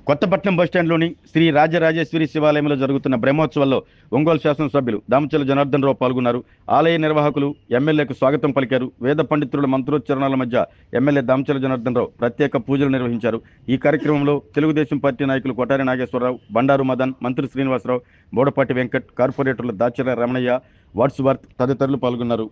కొత్తపట్నం బస్టాండ్లోని శ్రీ రాజరాజేశ్వరి శివాలయంలో జరుగుతున్న బ్రహ్మోత్సవాల్లో ఒంగోలు శాసనసభ్యులు దామచల జనార్దన్ రావు పాల్గొన్నారు. ఆలయ నిర్వాహకులు ఎమ్మెల్యేకు స్వాగతం పలికారు. వేద పండితుల మంత్రోచ్చరణల మధ్య ఎమ్మెల్యే దామచల జనార్దన్ రావు ప్రత్యేక పూజలు నిర్వహించారు. ఈ కార్యక్రమంలో తెలుగుదేశం పార్టీ నాయకులు కొటారి నాగేశ్వరరావు, బండారు మదన్, మంత్రి శ్రీనివాసరావు, బోడపాటి వెంకట్, కార్పొరేటర్లు దాచర్ల రమణయ్య, వాట్స్వర్త్ తదితరులు పాల్గొన్నారు.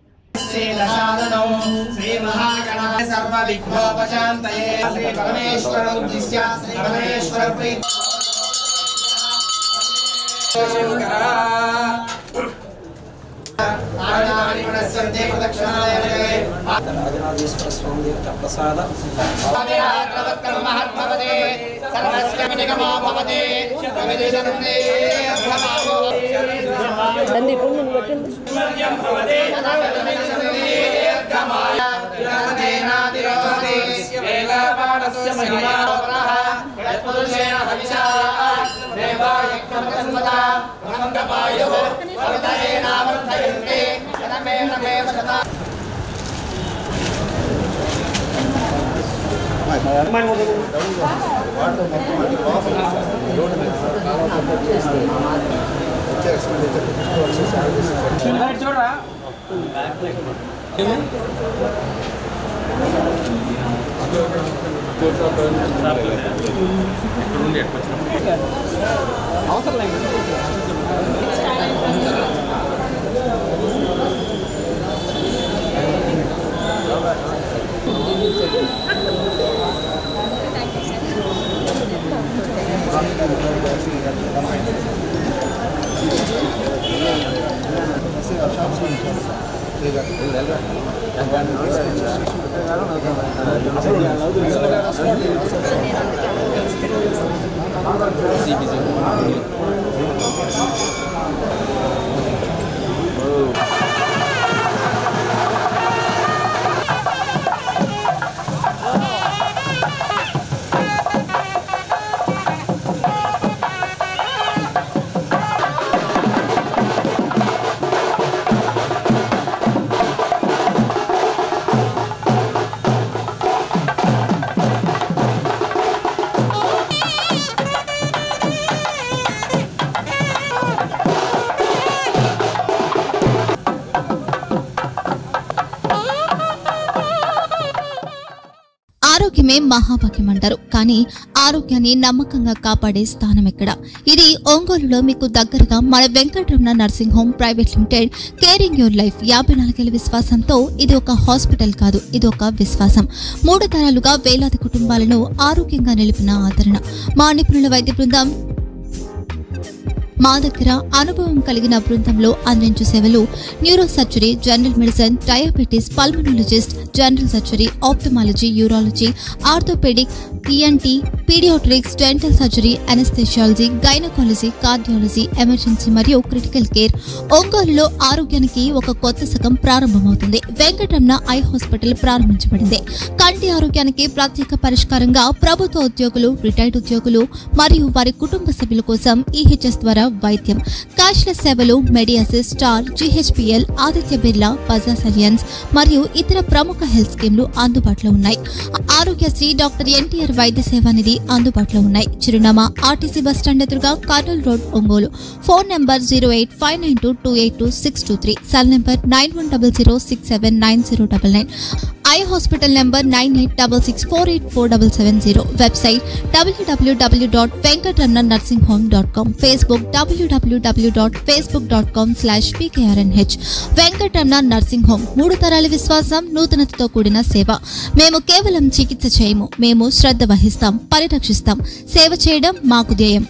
ఆరోగ్యమే మహాభాగ్యం అంటారు. కానీ ఆరోగ్యాన్ని నమ్మకంగా కాపాడే స్థానం ఎక్కడ? ఇది ఒంగోలులో మీకు దగ్గరగా మన Venkataramana nursing home private limited. Caring your life 54 ఏళ్ల విశ్వాసంతో ఇది ఒక హాస్పిటల్ కాదు, ఇది ఒక విశ్వాసం. 3 తరాలుగా వేలాది కుటుంబాలను ఆరోగ్యంగా నిలిపిన ఆదరణ. మా నిపుణుల వైద్య బృందం మా దగ్గర అనుభవం కలిగిన బృందంలో అందించే సేవలు neuro surgery, general medicine, diabetes, pulmonologist, general surgery, ophthalmology, urology, orthopaedic, ENT, paediatrics, dental surgery, anaesthesiology, gynaecology, cardiology, emergency మరియు క్రిటికల్ కేర్. ఒంగోలులో ఆరోగ్యానికి ఒక కొత్త శకం ప్రారంభమవుతుంది. వెంకటరమణ ఐ హాస్పిటల్ ప్రారంభించబడింది. కంటి ఆరోగ్యానికి ప్రత్యేక పరిష్కారంగా ప్రభుత్వ ఉద్యోగులు, రిటైర్డ్ ఉద్యోగులు మరియు వారి కుటుంబ సభ్యుల కోసం ఈహెచ్ఎస్ ద్వారా వైద్యం. క్యాష్లెస్ సేవలు Medi Assist, Star, GHPL, Aditya Birla, Bajaj Allianz మరియు ఇతర ప్రముఖ హెల్త్ స్కీమ్లు అందుబాటులో ఉన్నాయి. ఆరోగ్యశ్రీ, డాక్టర్ ఎన్టీఆర్ వైద్య సేవా నిధి అందుబాటులో ఉన్నాయి. చిరునామా ఆర్టీసీ బస్టాండ్ ఎదురుగా, Kurnool road, Ongole. Phone number 08592282623, cell number 9100679099. Eye hospital number 9866484770. Website www.venkatramananursinghome.com. Facebook www.facebook.com/pkrnh. Venkataramana nursing home, 3 తరాల విశ్వాసం, నూతనతతో కూడిన సేవ. మేము కేవలం చికిత్స చేయము, మేము శ్రద్ధ వహిస్తాం, పరిరక్షిస్తాం. సేవ చేయడం మాకు ధ్యేయం.